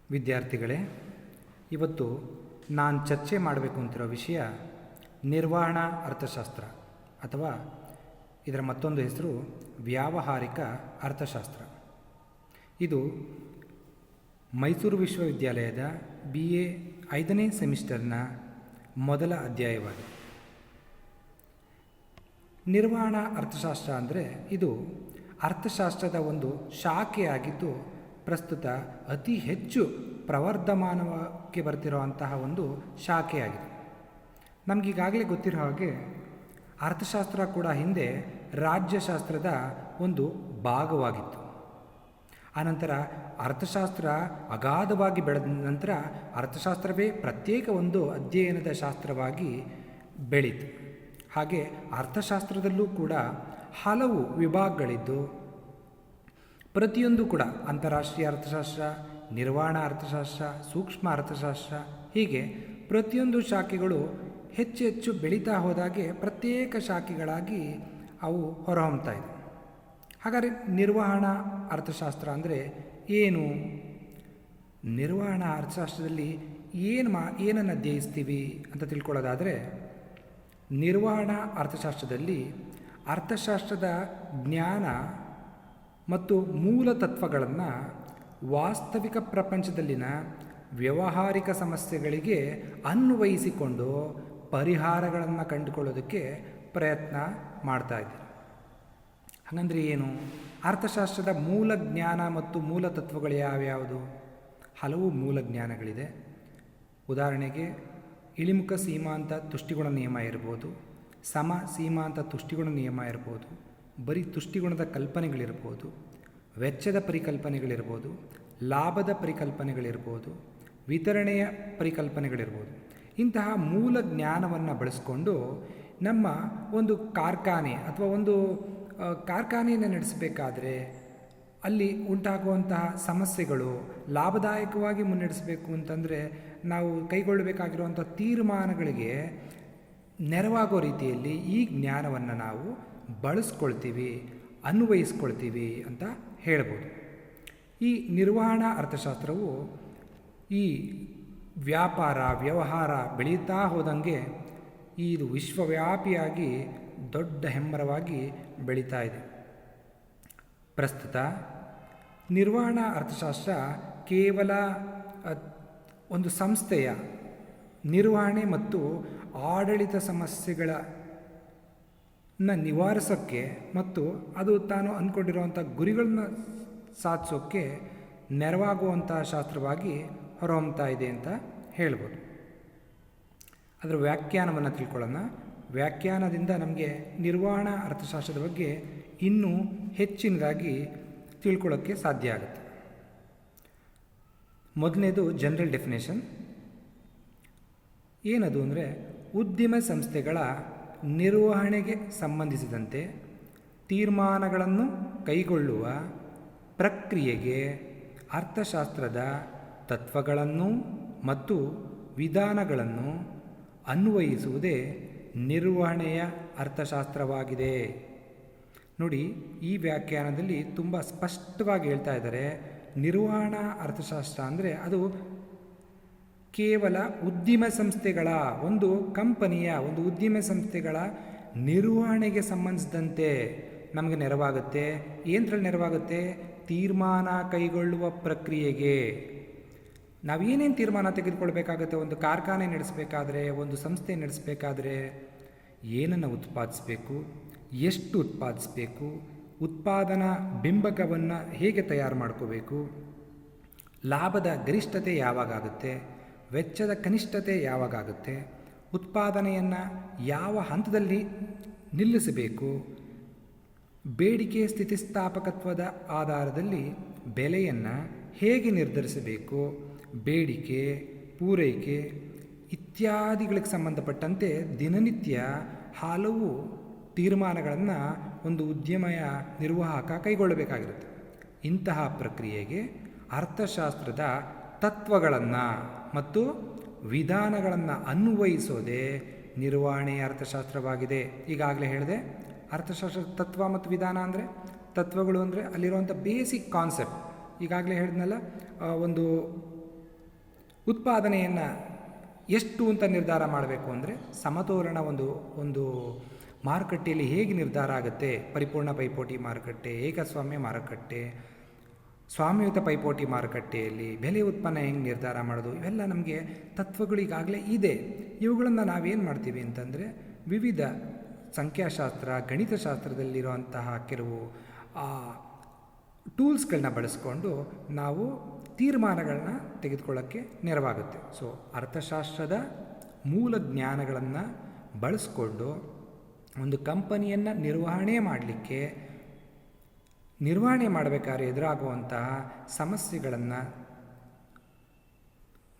ವಿದ್ಯಾರ್ಥಿಗಳೇ, ಇವತ್ತು ನಾನು ಚರ್ಚೆ ಮಾಡಬೇಕು ಅಂತಿರೋ ವಿಷಯ ನಿರ್ವಹಣಾ ಅರ್ಥಶಾಸ್ತ್ರ ಅಥವಾ ಇದರ ಮತ್ತೊಂದು ಹೆಸರು ವ್ಯಾವಹಾರಿಕ ಅರ್ಥಶಾಸ್ತ್ರ. ಇದು ಮೈಸೂರು ವಿಶ್ವವಿದ್ಯಾಲಯದ BA 5ನೇ ಸೆಮಿಸ್ಟರ್ನ ಮೊದಲ ಅಧ್ಯಾಯವಾಗಿದೆ. ನಿರ್ವಹಣಾ ಅರ್ಥಶಾಸ್ತ್ರ ಅಂದರೆ ಇದು ಅರ್ಥಶಾಸ್ತ್ರದ ಒಂದು ಶಾಖೆಯಾಗಿದ್ದು ಪ್ರಸ್ತುತ ಅತಿ ಹೆಚ್ಚು ಪ್ರವರ್ಧಮಾನಕ್ಕೆ ಬರ್ತಿರೋಂತಹ ಒಂದು ಶಾಖೆಯಾಗಿದೆ. ನಮಗೀಗಾಗಲೇ ಗೊತ್ತಿರೋ ಹಾಗೆ ಅರ್ಥಶಾಸ್ತ್ರ ಕೂಡ ಹಿಂದೆ ರಾಜ್ಯಶಾಸ್ತ್ರದ ಒಂದು ಭಾಗವಾಗಿತ್ತು. ಆನಂತರ ಅರ್ಥಶಾಸ್ತ್ರ ಅಗಾಧವಾಗಿ ಬೆಳೆದ ನಂತರ ಅರ್ಥಶಾಸ್ತ್ರವೇ ಪ್ರತ್ಯೇಕ ಒಂದು ಅಧ್ಯಯನದ ಶಾಸ್ತ್ರವಾಗಿ ಬೆಳೀತು. ಹಾಗೆ ಅರ್ಥಶಾಸ್ತ್ರದಲ್ಲೂ ಕೂಡ ಹಲವು ವಿಭಾಗಗಳಿದ್ದು ಪ್ರತಿಯೊಂದು ಕೂಡ ಅಂತಾರಾಷ್ಟ್ರೀಯ ಅರ್ಥಶಾಸ್ತ್ರ, ನಿರ್ವಹಣಾ ಅರ್ಥಶಾಸ್ತ್ರ, ಸೂಕ್ಷ್ಮ ಅರ್ಥಶಾಸ್ತ್ರ, ಹೀಗೆ ಪ್ರತಿಯೊಂದು ಶಾಖೆಗಳು ಹೆಚ್ಚು ಬೆಳೀತಾ ಹೋದಾಗೆ ಪ್ರತ್ಯೇಕ ಶಾಖೆಗಳಾಗಿ ಅವು ಹೊರಹೊಮ್ತಾ ಇದೆ. ಹಾಗಾದರೆ ನಿರ್ವಹಣಾ ಅರ್ಥಶಾಸ್ತ್ರ ಅಂದರೆ ಏನು? ನಿರ್ವಹಣಾ ಅರ್ಥಶಾಸ್ತ್ರದಲ್ಲಿ ಏನನ್ನು ಅಧ್ಯಯಿಸ್ತೀವಿ ಅಂತ ತಿಳ್ಕೊಳ್ಳೋದಾದರೆ, ನಿರ್ವಹಣಾ ಅರ್ಥಶಾಸ್ತ್ರದಲ್ಲಿ ಅರ್ಥಶಾಸ್ತ್ರದ ಜ್ಞಾನ ಮತ್ತು ಮೂಲ ತತ್ವಗಳನ್ನು ವಾಸ್ತವಿಕ ಪ್ರಪಂಚದಲ್ಲಿನ ವ್ಯಾವಹಾರಿಕ ಸಮಸ್ಯೆಗಳಿಗೆ ಅನ್ವಯಿಸಿಕೊಂಡು ಪರಿಹಾರಗಳನ್ನು ಕಂಡುಕೊಳ್ಳೋದಕ್ಕೆ ಪ್ರಯತ್ನ ಮಾಡ್ತಾ ಇದ್ದೀವಿ. ಹಾಗಂದರೆ ಏನು? ಅರ್ಥಶಾಸ್ತ್ರದ ಮೂಲ ಜ್ಞಾನ ಮತ್ತು ಮೂಲ ತತ್ವಗಳು ಯಾವ್ಯಾವುದು? ಹಲವು ಮೂಲ ಜ್ಞಾನಗಳಿದೆ. ಉದಾಹರಣೆಗೆ ಇಳಿಮುಖ ಸೀಮಾಂತ ತುಷ್ಟಿಗುಣ ನಿಯಮ ಇರ್ಬೋದು, ಸಮ ಸೀಮಾಂತ ತುಷ್ಟಿಗುಣ ನಿಯಮ ಇರ್ಬೋದು, ಬರೀ ತುಷ್ಟಿಗುಣದ ಕಲ್ಪನೆಗಳಿರ್ಬೋದು, ವೆಚ್ಚದ ಪರಿಕಲ್ಪನೆಗಳಿರ್ಬೋದು, ಲಾಭದ ಪರಿಕಲ್ಪನೆಗಳಿರ್ಬೋದು, ವಿತರಣೆಯ ಪರಿಕಲ್ಪನೆಗಳಿರ್ಬೋದು. ಇಂತಹ ಮೂಲ ಜ್ಞಾನವನ್ನು ಬಳಸಿಕೊಂಡು ನಮ್ಮ ಒಂದು ಕಾರ್ಖಾನೆ ಅಥವಾ ಒಂದು ಕಾರ್ಖಾನೆಯನ್ನು ನಡೆಸಬೇಕಾದ್ರೆ ಅಲ್ಲಿ ಉಂಟಾಗುವಂತಹ ಸಮಸ್ಯೆಗಳು ಲಾಭದಾಯಕವಾಗಿ ಮುನ್ನಡೆಸಬೇಕು ಅಂತಂದರೆ ನಾವು ಕೈಗೊಳ್ಳಬೇಕಾಗಿರುವಂಥ ತೀರ್ಮಾನಗಳಿಗೆ ನೆರವಾಗೋ ರೀತಿಯಲ್ಲಿ ಈ ಜ್ಞಾನವನ್ನು ನಾವು ಬಳಸ್ಕೊಳ್ತೀವಿ, ಅನ್ವಯಿಸ್ಕೊಳ್ತೀವಿ ಅಂತ ಹೇಳ್ಬೋದು. ಈ ನಿರ್ವಹಣಾ ಅರ್ಥಶಾಸ್ತ್ರವು ಈ ವ್ಯವಹಾರ ಬೆಳೀತಾ ಹೋದಂಗೆ ಇದು ವಿಶ್ವವ್ಯಾಪಿಯಾಗಿ ದೊಡ್ಡ ಹೆಮ್ಮರವಾಗಿ ಬೆಳೀತಾ ಇದೆ. ಪ್ರಸ್ತುತ ನಿರ್ವಹಣಾ ಅರ್ಥಶಾಸ್ತ್ರ ಕೇವಲ ಒಂದು ಸಂಸ್ಥೆಯ ನಿರ್ವಹಣೆ ಮತ್ತು ಆಡಳಿತ ಸಮಸ್ಯೆಗಳನ್ನು ನಿವಾರಿಸೋಕ್ಕೆ ಮತ್ತು ಅದು ತಾನು ಅಂದ್ಕೊಂಡಿರುವಂಥ ಗುರಿಗಳನ್ನ ಸಾಧಿಸೋಕ್ಕೆ ನೆರವಾಗುವಂಥ ಶಾಸ್ತ್ರವಾಗಿ ಹೊರಹೊಮ್ತಾ ಇದೆ ಅಂತ ಹೇಳ್ಬೋದು. ಅದರ ವ್ಯಾಖ್ಯಾನವನ್ನು ತಿಳ್ಕೊಳ್ಳೋಣ. ವ್ಯಾಖ್ಯಾನದಿಂದ ನಮಗೆ ನಿರ್ವಹಣಾ ಅರ್ಥಶಾಸ್ತ್ರದ ಬಗ್ಗೆ ಇನ್ನೂ ಹೆಚ್ಚಿನದಾಗಿ ತಿಳ್ಕೊಳ್ಳೋಕ್ಕೆ ಸಾಧ್ಯ ಆಗುತ್ತೆ. ಮೊದಲನೇದು ಜನರಲ್ ಡೆಫಿನೇಷನ್. ಏನದು ಅಂದರೆ, ಉದ್ಯಮ ಸಂಸ್ಥೆಗಳ ನಿರ್ವಹಣೆಗೆ ಸಂಬಂಧಿಸಿದಂತೆ ತೀರ್ಮಾನಗಳನ್ನು ಕೈಗೊಳ್ಳುವ ಪ್ರಕ್ರಿಯೆಗೆ ಅರ್ಥಶಾಸ್ತ್ರದ ತತ್ವಗಳನ್ನು ಮತ್ತು ವಿಧಾನಗಳನ್ನು ಅನ್ವಯಿಸುವುದೇ ನಿರ್ವಹಣೆಯ ಅರ್ಥಶಾಸ್ತ್ರವಾಗಿದೆ. ನೋಡಿ, ಈ ವ್ಯಾಖ್ಯಾನದಲ್ಲಿ ತುಂಬ ಸ್ಪಷ್ಟವಾಗಿ ಹೇಳ್ತಾ ಇದ್ದಾರೆ, ನಿರ್ವಹಣಾ ಅರ್ಥಶಾಸ್ತ್ರ ಅಂದರೆ ಅದು ಕೇವಲ ಉದ್ಯಮ ಸಂಸ್ಥೆಗಳ ಒಂದು ಕಂಪನಿಯ ಒಂದು ಉದ್ಯಮ ಸಂಸ್ಥೆಗಳ ನಿರ್ವಹಣೆಗೆ ಸಂಬಂಧಿಸಿದಂತೆ ನಮಗೆ ನೆರವಾಗುತ್ತೆ. ಏನರಲ್ಲಿ ನೆರವಾಗುತ್ತೆ? ತೀರ್ಮಾನ ಕೈಗೊಳ್ಳುವ ಪ್ರಕ್ರಿಯೆಗೆ. ನಾವೇನೇನು ತೀರ್ಮಾನ ತೆಗೆದುಕೊಳ್ಬೇಕಾಗುತ್ತೆ? ಒಂದು ಕಾರ್ಖಾನೆ ನಡೆಸಬೇಕಾದ್ರೆ, ಒಂದು ಸಂಸ್ಥೆ ನಡೆಸಬೇಕಾದ್ರೆ ಏನನ್ನು ಉತ್ಪಾದಿಸಬೇಕು, ಎಷ್ಟು ಉತ್ಪಾದಿಸಬೇಕು, ಉತ್ಪಾದನಾ ಬಿಂಬಕವನ್ನು ಹೇಗೆ ತಯಾರು ಮಾಡ್ಕೋಬೇಕು, ಲಾಭದ ಗರಿಷ್ಠತೆ ಯಾವಾಗುತ್ತೆ, ವೆಚ್ಚದ ಕನಿಷ್ಠತೆ ಯಾವಾಗುತ್ತೆ, ಉತ್ಪಾದನೆಯನ್ನು ಯಾವ ಹಂತದಲ್ಲಿ ನಿಲ್ಲಿಸಬೇಕು, ಬೇಡಿಕೆ ಸ್ಥಿತಿಸ್ಥಾಪಕತ್ವದ ಆಧಾರದಲ್ಲಿ ಬೆಲೆಯನ್ನು ಹೇಗೆ ನಿರ್ಧರಿಸಬೇಕು, ಬೇಡಿಕೆ, ಪೂರೈಕೆ ಇತ್ಯಾದಿಗಳಿಗೆ ಸಂಬಂಧಪಟ್ಟಂತೆ ದಿನನಿತ್ಯ ಹಲವು ತೀರ್ಮಾನಗಳನ್ನು ಒಂದು ಉದ್ಯಮಯ ನಿರ್ವಾಹಕ ಕೈಗೊಳ್ಳಬೇಕಾಗಿರುತ್ತೆ. ಇಂತಹ ಪ್ರಕ್ರಿಯೆಗೆ ಅರ್ಥಶಾಸ್ತ್ರದ ತತ್ವಗಳನ್ನು ಮತ್ತು ವಿಧಾನಗಳನ್ನು ಅನ್ವಯಿಸೋದೇ ನಿರ್ವಹಣೆಯ ಅರ್ಥಶಾಸ್ತ್ರವಾಗಿದೆ. ಈಗಾಗಲೇ ಹೇಳಿದೆ, ಅರ್ಥಶಾಸ್ತ್ರದ ತತ್ವ ಮತ್ತು ವಿಧಾನ ಅಂದರೆ, ತತ್ವಗಳು ಅಂದರೆ ಅಲ್ಲಿರುವಂಥ ಬೇಸಿಕ್ ಕಾನ್ಸೆಪ್ಟ್. ಈಗಾಗಲೇ ಹೇಳಿದ್ನಲ್ಲ, ಒಂದು ಉತ್ಪಾದನೆಯನ್ನು ಎಷ್ಟು ಅಂತ ನಿರ್ಧಾರ ಮಾಡಬೇಕು ಅಂದರೆ ಸಮತೋಲನ ಒಂದು ಮಾರುಕಟ್ಟೆಯಲ್ಲಿ ಹೇಗೆ ನಿರ್ಧಾರ ಆಗುತ್ತೆ, ಪರಿಪೂರ್ಣ ಪೈಪೋಟಿ ಮಾರುಕಟ್ಟೆ, ಏಕಸ್ವಾಮ್ಯ ಮಾರುಕಟ್ಟೆ, ಸ್ವಾಮ್ಯಯುತ ಪೈಪೋಟಿ ಮಾರುಕಟ್ಟೆಯಲ್ಲಿ ಬೆಲೆ ಉತ್ಪನ್ನ ಹೆಂಗೆ ನಿರ್ಧಾರ ಮಾಡೋದು, ಇವೆಲ್ಲ ನಮಗೆ ತತ್ವಗಳು ಈಗಾಗಲೇ ಇದೆ. ಇವುಗಳನ್ನು ನಾವೇನು ಮಾಡ್ತೀವಿ ಅಂತಂದರೆ ವಿವಿಧ ಸಂಖ್ಯಾಶಾಸ್ತ್ರ, ಗಣಿತಶಾಸ್ತ್ರದಲ್ಲಿರುವಂತಹ ಕೆಲವು ಟೂಲ್ಸ್ಗಳನ್ನ ಬಳಸ್ಕೊಂಡು ನಾವು ತೀರ್ಮಾನಗಳನ್ನ ತೆಗೆದುಕೊಳ್ಳೋಕ್ಕೆ ನೆರವಾಗುತ್ತೆ. ಸೊ ಅರ್ಥಶಾಸ್ತ್ರದ ಮೂಲ ಜ್ಞಾನಗಳನ್ನು ಬಳಸ್ಕೊಂಡು ಒಂದು ಕಂಪನಿಯನ್ನು ನಿರ್ವಹಣೆ ಮಾಡಬೇಕಾದ್ರೆ ಎದುರಾಗುವಂತಹ ಸಮಸ್ಯೆಗಳನ್ನು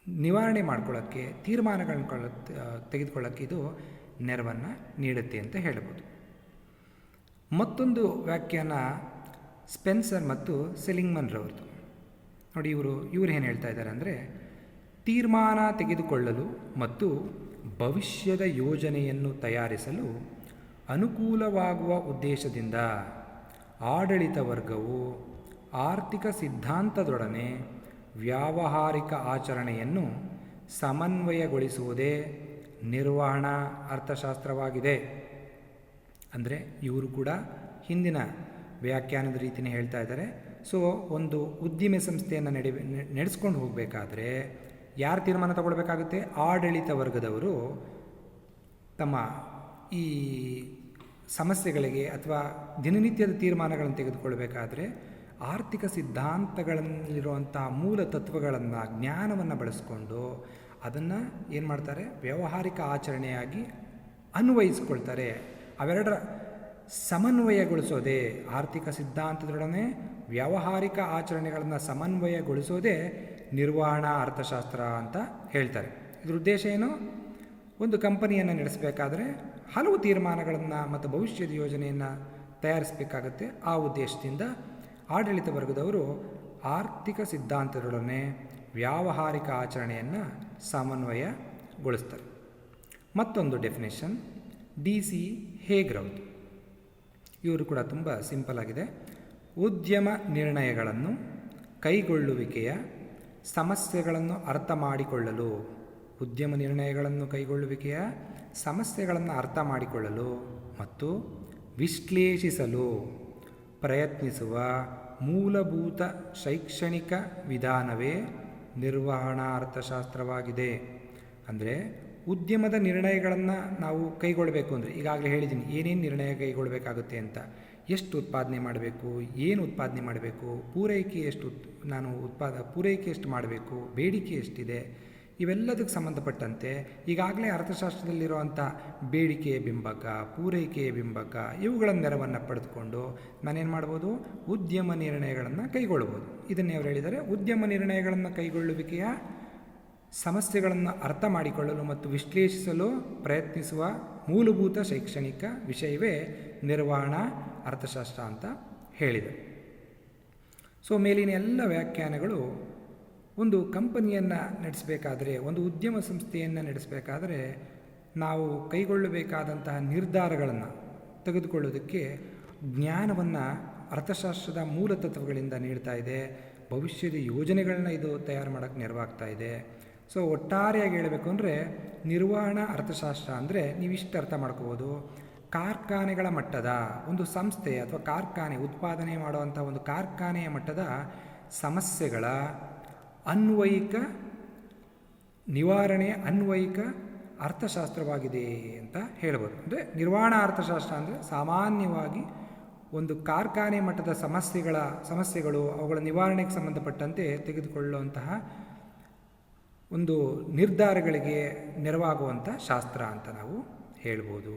ನಿವಾರಣೆ ಮಾಡ್ಕೊಳ್ಳೋಕ್ಕೆ, ತೀರ್ಮಾನಗಳನ್ನ ತೆಗೆದುಕೊಳ್ಳೋಕ್ಕೆ ಇದು ನೆರವನ್ನು ನೀಡುತ್ತೆ ಅಂತ ಹೇಳ್ಬೋದು. ಮತ್ತೊಂದು ವ್ಯಾಖ್ಯಾನ ಸ್ಪೆನ್ಸರ್ ಮತ್ತು ಸೆಲಿಂಗ್ಮನ್ ರವ್ರದ್ದು. ನೋಡಿ, ಇವರು ಏನು ಹೇಳ್ತಾ ಇದ್ದಾರೆ ಅಂದರೆ, ತೀರ್ಮಾನ ತೆಗೆದುಕೊಳ್ಳಲು ಮತ್ತು ಭವಿಷ್ಯದ ಯೋಜನೆಯನ್ನು ತಯಾರಿಸಲು ಅನುಕೂಲವಾಗುವ ಉದ್ದೇಶದಿಂದ ಆಡಳಿತ ವರ್ಗವು ಆರ್ಥಿಕ ಸಿದ್ಧಾಂತದೊಡನೆ ವ್ಯಾವಹಾರಿಕ ಆಚರಣೆಯನ್ನು ಸಮನ್ವಯಗೊಳಿಸುವುದೇ ನಿರ್ವಹಣಾ ಅರ್ಥಶಾಸ್ತ್ರವಾಗಿದೆ. ಅಂದರೆ ಇವರು ಕೂಡ ಹಿಂದಿನ ವ್ಯಾಖ್ಯಾನದ ರೀತಿಯೇ ಹೇಳ್ತಾ ಇದ್ದಾರೆ. ಸೊ ಒಂದು ಉದ್ದಿಮೆ ಸಂಸ್ಥೆಯನ್ನು ನಡೆಸ್ಕೊಂಡು ಹೋಗಬೇಕಾದ್ರೆ ಯಾರು ತೀರ್ಮಾನ ತಗೊಳ್ಬೇಕಾಗುತ್ತೆ? ಆಡಳಿತ ವರ್ಗದವರು ತಮ್ಮ ಈ ಸಮಸ್ಯೆಗಳಿಗೆ ಅಥವಾ ದಿನನಿತ್ಯದ ತೀರ್ಮಾನಗಳನ್ನು ತೆಗೆದುಕೊಳ್ಬೇಕಾದ್ರೆ ಆರ್ಥಿಕ ಸಿದ್ಧಾಂತಗಳಲ್ಲಿರುವಂತಹ ಮೂಲ ತತ್ವಗಳನ್ನು, ಜ್ಞಾನವನ್ನು ಬಳಸ್ಕೊಂಡು ಅದನ್ನು ಏನು ಮಾಡ್ತಾರೆ? ವ್ಯಾವಹಾರಿಕ ಆಚರಣೆಯಾಗಿ ಅನ್ವಯಿಸ್ಕೊಳ್ತಾರೆ. ಅವೆರಡರ ಸಮನ್ವಯಗೊಳಿಸೋದೇ, ಆರ್ಥಿಕ ಸಿದ್ಧಾಂತದೊಡನೆ ವ್ಯಾವಹಾರಿಕ ಆಚರಣೆಗಳನ್ನು ಸಮನ್ವಯಗೊಳಿಸೋದೇ ನಿರ್ವಹಣಾ ಅರ್ಥಶಾಸ್ತ್ರ ಅಂತ ಹೇಳ್ತಾರೆ. ಇದ್ರ ಉದ್ದೇಶ ಏನು? ಒಂದು ಕಂಪನಿಯನ್ನು ನಡೆಸಬೇಕಾದ್ರೆ ಹಲವು ತೀರ್ಮಾನಗಳನ್ನು ಮತ್ತು ಭವಿಷ್ಯದ ಯೋಜನೆಯನ್ನು ತಯಾರಿಸಬೇಕಾಗತ್ತೆ. ಆ ಉದ್ದೇಶದಿಂದ ಆಡಳಿತ ವರ್ಗದವರು ಆರ್ಥಿಕ ಸಿದ್ಧಾಂತದೊಡನೆ ವ್ಯಾವಹಾರಿಕ ಆಚರಣೆಯನ್ನು ಸಮನ್ವಯಗೊಳಿಸ್ತಾರೆ. ಮತ್ತೊಂದು ಡೆಫಿನೇಷನ್ DC ಹೇಗ್ರವ್ರದ್ದು. ಇವರು ಕೂಡ ತುಂಬ ಸಿಂಪಲ್ ಆಗಿದೆ. ಉದ್ಯಮ ನಿರ್ಣಯಗಳನ್ನು ಕೈಗೊಳ್ಳುವಿಕೆಯ ಸಮಸ್ಯೆಗಳನ್ನು ಅರ್ಥ ಮಾಡಿಕೊಳ್ಳಲು, ಉದ್ಯಮ ನಿರ್ಣಯಗಳನ್ನು ಕೈಗೊಳ್ಳುವಿಕೆಯ ಸಮಸ್ಯೆಗಳನ್ನು ಅರ್ಥ ಮಾಡಿಕೊಳ್ಳಲು ಮತ್ತು ವಿಶ್ಲೇಷಿಸಲು ಪ್ರಯತ್ನಿಸುವ ಮೂಲಭೂತ ಶೈಕ್ಷಣಿಕ ವಿಧಾನವೇ ನಿರ್ವಹಣಾ ಅರ್ಥಶಾಸ್ತ್ರವಾಗಿದೆ. ಅಂದರೆ ಉದ್ಯಮದ ನಿರ್ಣಯಗಳನ್ನು ನಾವು ಕೈಗೊಳ್ಳಬೇಕು ಅಂದರೆ, ಈಗಾಗಲೇ ಹೇಳಿದ್ದೀನಿ ಏನೇನು ನಿರ್ಣಯ ಕೈಗೊಳ್ಳಬೇಕಾಗುತ್ತೆ ಅಂತ. ಎಷ್ಟು ಉತ್ಪಾದನೆ ಮಾಡಬೇಕು, ಏನು ಉತ್ಪಾದನೆ ಮಾಡಬೇಕು, ಪೂರೈಕೆ ಎಷ್ಟು ಮಾಡಬೇಕು, ಬೇಡಿಕೆ ಎಷ್ಟಿದೆ, ಇವೆಲ್ಲದಕ್ಕೆ ಸಂಬಂಧಪಟ್ಟಂತೆ ಈಗಾಗಲೇ ಅರ್ಥಶಾಸ್ತ್ರದಲ್ಲಿರುವಂಥ ಬೇಡಿಕೆಯ ಬಿಂಬಕ, ಪೂರೈಕೆಯ ಬಿಂಬಕ, ಇವುಗಳ ನೆರವನ್ನು ಪಡೆದುಕೊಂಡು ನಾನೇನು ಮಾಡ್ಬೋದು? ಉದ್ಯಮ ನಿರ್ಣಯಗಳನ್ನು ಕೈಗೊಳ್ಬೋದು. ಇದನ್ನೇ ಅವರು ಹೇಳಿದ್ದಾರೆ. ಉದ್ಯಮ ನಿರ್ಣಯಗಳನ್ನು ಕೈಗೊಳ್ಳುವಿಕೆಯ ಸಮಸ್ಯೆಗಳನ್ನು ಅರ್ಥ ಮಾಡಿಕೊಳ್ಳಲು ಮತ್ತು ವಿಶ್ಲೇಷಿಸಲು ಪ್ರಯತ್ನಿಸುವ ಮೂಲಭೂತ ಶೈಕ್ಷಣಿಕ ವಿಷಯವೇ ನಿರ್ವಹಣಾ ಅರ್ಥಶಾಸ್ತ್ರ ಅಂತ ಹೇಳಿದೆ. ಸೊ ಮೇಲಿನ ಎಲ್ಲ ವ್ಯಾಖ್ಯಾನಗಳು ಒಂದು ಕಂಪನಿಯನ್ನು ನಡೆಸಬೇಕಾದ್ರೆ, ಒಂದು ಉದ್ಯಮ ಸಂಸ್ಥೆಯನ್ನು ನಡೆಸಬೇಕಾದ್ರೆ ನಾವು ಕೈಗೊಳ್ಳಬೇಕಾದಂತಹ ನಿರ್ಧಾರಗಳನ್ನು ತೆಗೆದುಕೊಳ್ಳೋದಕ್ಕೆ ಜ್ಞಾನವನ್ನು ಅರ್ಥಶಾಸ್ತ್ರದ ಮೂಲ ತತ್ವಗಳಿಂದ ನೀಡ್ತಾ ಇದೆ. ಭವಿಷ್ಯದ ಯೋಜನೆಗಳನ್ನ ಇದು ತಯಾರು ಮಾಡೋಕ್ಕೆ ನೆರವಾಗ್ತಾ ಇದೆ. ಸೊ ಒಟ್ಟಾರೆಯಾಗಿ ಹೇಳಬೇಕು ಅಂದರೆ ನಿರ್ವಹಣಾ ಅರ್ಥಶಾಸ್ತ್ರ ಅಂದರೆ ನೀವಿಷ್ಟು ಅರ್ಥ ಮಾಡ್ಕೋಬೋದು. ಕಾರ್ಖಾನೆಗಳ ಮಟ್ಟದ ಒಂದು ಸಂಸ್ಥೆ ಅಥವಾ ಕಾರ್ಖಾನೆ, ಉತ್ಪಾದನೆ ಮಾಡುವಂಥ ಒಂದು ಕಾರ್ಖಾನೆಯ ಮಟ್ಟದ ಸಮಸ್ಯೆಗಳ ಅನ್ವಯಿಕ ನಿವಾರಣೆಯ ಅನ್ವಯಿಕ ಅರ್ಥಶಾಸ್ತ್ರವಾಗಿದೆ ಅಂತ ಹೇಳ್ಬೋದು. ಅಂದರೆ ನಿರ್ವಹಣಾ ಅರ್ಥಶಾಸ್ತ್ರ ಅಂದರೆ ಸಾಮಾನ್ಯವಾಗಿ ಒಂದು ಕಾರ್ಖಾನೆ ಮಟ್ಟದ ಸಮಸ್ಯೆಗಳು ಅವುಗಳ ನಿವಾರಣೆಗೆ ಸಂಬಂಧಪಟ್ಟಂತೆ ತೆಗೆದುಕೊಳ್ಳುವಂತಹ ಒಂದು ನಿರ್ಧಾರಗಳಿಗೆ ನೆರವಾಗುವಂಥ ಶಾಸ್ತ್ರ ಅಂತ ನಾವು ಹೇಳ್ಬೋದು.